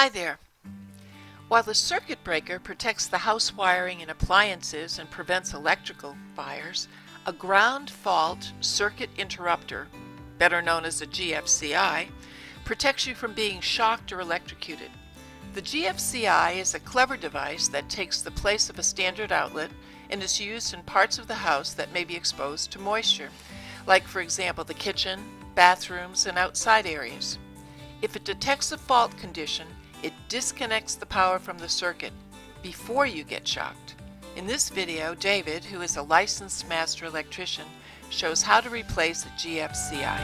Hi there. While the circuit breaker protects the house wiring and appliances and prevents electrical fires, a ground fault circuit interrupter, better known as a GFCI, protects you from being shocked or electrocuted. The GFCI is a clever device that takes the place of a standard outlet and is used in parts of the house that may be exposed to moisture, like for example the kitchen, bathrooms, and outside areas. If it detects a fault condition, it disconnects the power from the circuit before you get shocked. In this video, David, who is a licensed master electrician, shows how to replace a GFCI.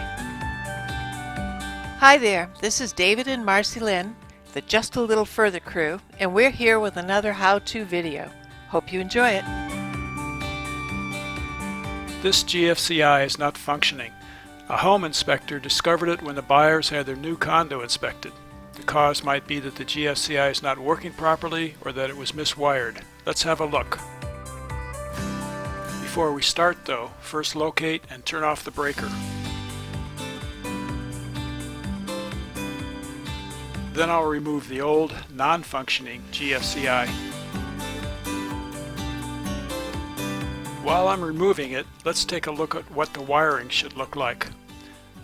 Hi there, this is David and Marcy Lynn, the Just a Little Further crew, and we're here with another how-to video. Hope you enjoy it. This GFCI is not functioning. A home inspector discovered it when the buyers had their new condo inspected. The cause might be that the GFCI is not working properly or that it was miswired. Let's have a look. Before we start though, first locate and turn off the breaker. Then I'll remove the old, non-functioning GFCI. While I'm removing it, let's take a look at what the wiring should look like.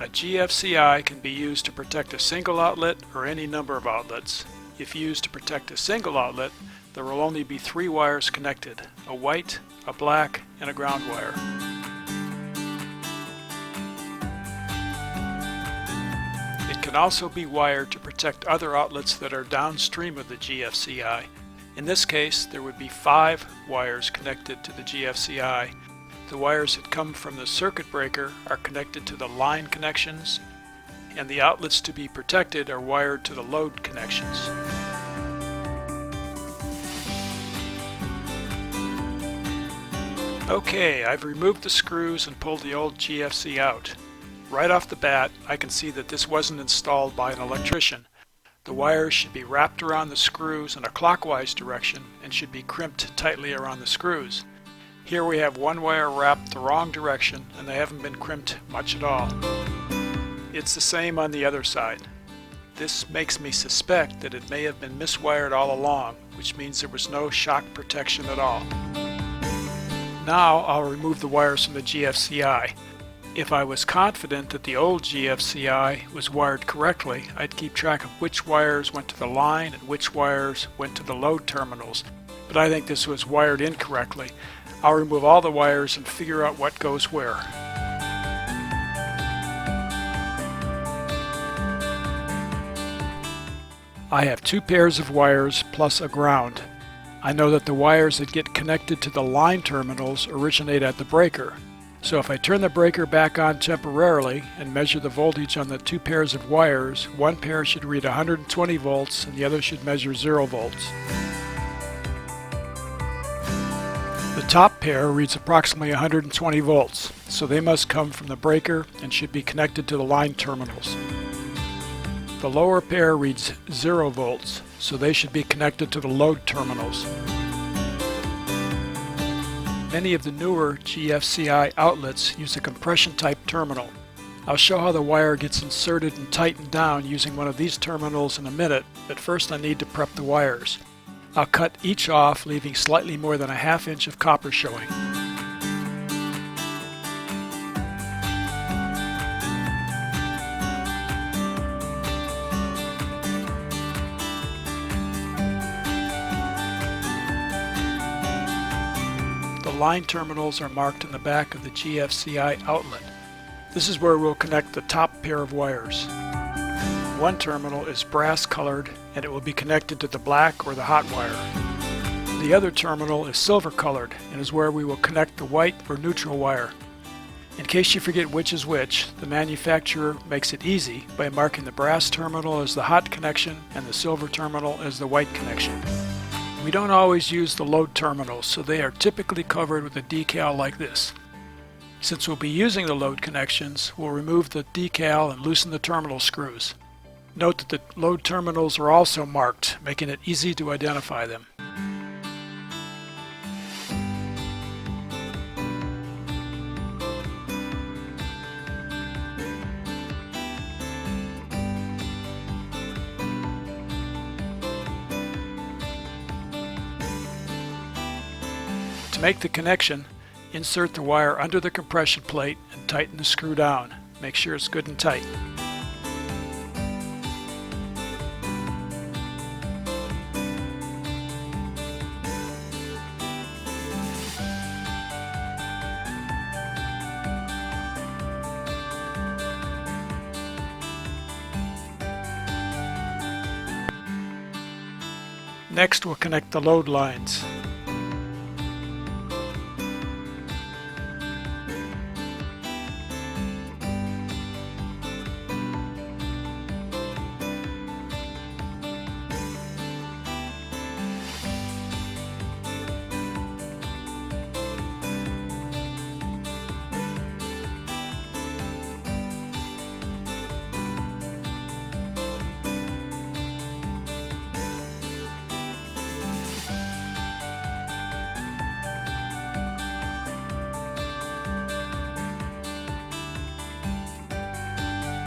A GFCI can be used to protect a single outlet or any number of outlets. If used to protect a single outlet, there will only be 3 wires connected, a white, a black, and a ground wire. It can also be wired to protect other outlets that are downstream of the GFCI. In this case, there would be 5 wires connected to the GFCI. The wires that come from the circuit breaker are connected to the line connections, and the outlets to be protected are wired to the load connections. Okay, I've removed the screws and pulled the old GFC out. Right off the bat, I can see that this wasn't installed by an electrician. The wires should be wrapped around the screws in a clockwise direction and should be crimped tightly around the screws. Here we have one wire wrapped the wrong direction and they haven't been crimped much at all. It's the same on the other side. This makes me suspect that it may have been miswired all along, which means there was no shock protection at all. Now I'll remove the wires from the GFCI. If I was confident that the old GFCI was wired correctly, I'd keep track of which wires went to the line and which wires went to the load terminals. But I think this was wired incorrectly. I'll remove all the wires and figure out what goes where. I have 2 pairs of wires plus a ground. I know that the wires that get connected to the line terminals originate at the breaker. So if I turn the breaker back on temporarily and measure the voltage on the 2 pairs of wires, one pair should read 120 volts and the other should measure 0 volts. The top pair reads approximately 120 volts, so they must come from the breaker and should be connected to the line terminals. The lower pair reads 0 volts, so they should be connected to the load terminals. Many of the newer GFCI outlets use a compression type terminal. I'll show how the wire gets inserted and tightened down using one of these terminals in a minute, but first I need to prep the wires. I'll cut each off, leaving slightly more than a ½ inch of copper showing. The line terminals are marked in the back of the GFCI outlet. This is where we'll connect the top pair of wires. One terminal is brass colored and it will be connected to the black or the hot wire. The other terminal is silver colored and is where we will connect the white or neutral wire. In case you forget which is which, the manufacturer makes it easy by marking the brass terminal as the hot connection and the silver terminal as the white connection. We don't always use the load terminals, so they are typically covered with a decal like this. Since we'll be using the load connections, we'll remove the decal and loosen the terminal screws. Note that the load terminals are also marked, making it easy to identify them. To make the connection, insert the wire under the compression plate and tighten the screw down. Make sure it's good and tight. Next, we'll connect the load lines.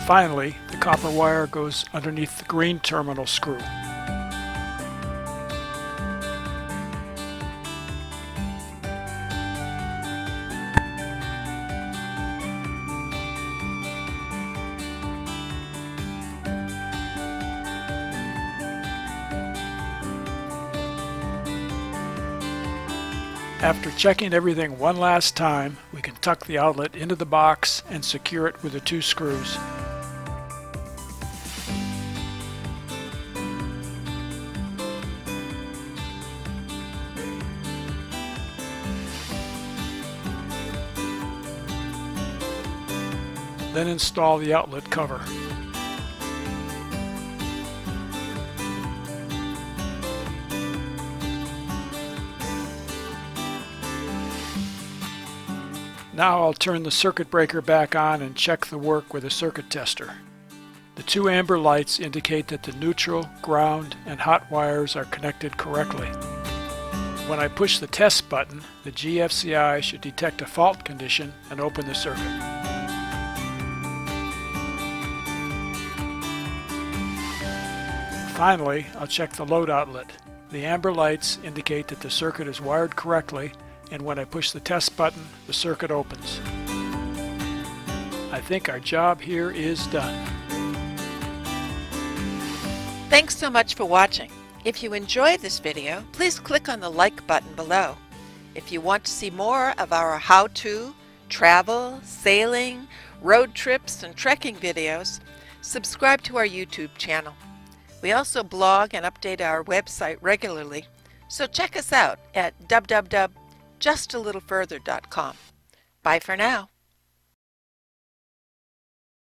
Finally, the copper wire goes underneath the green terminal screw. After checking everything one last time, we can tuck the outlet into the box and secure it with the two screws. Then install the outlet cover. Now I'll turn the circuit breaker back on and check the work with a circuit tester. The two amber lights indicate that the neutral, ground, and hot wires are connected correctly. When I push the test button, the GFCI should detect a fault condition and open the circuit. Finally, I'll check the load outlet. The amber lights indicate that the circuit is wired correctly, and when I push the test button, the circuit opens. I think our job here is done. Thanks so much for watching. If you enjoyed this video, please click on the like button below. If you want to see more of our how-to, travel, sailing, road trips, and trekking videos, subscribe to our YouTube channel. We also blog and update our website regularly, so check us out at www.justtalittlefurther.com. Bye for now.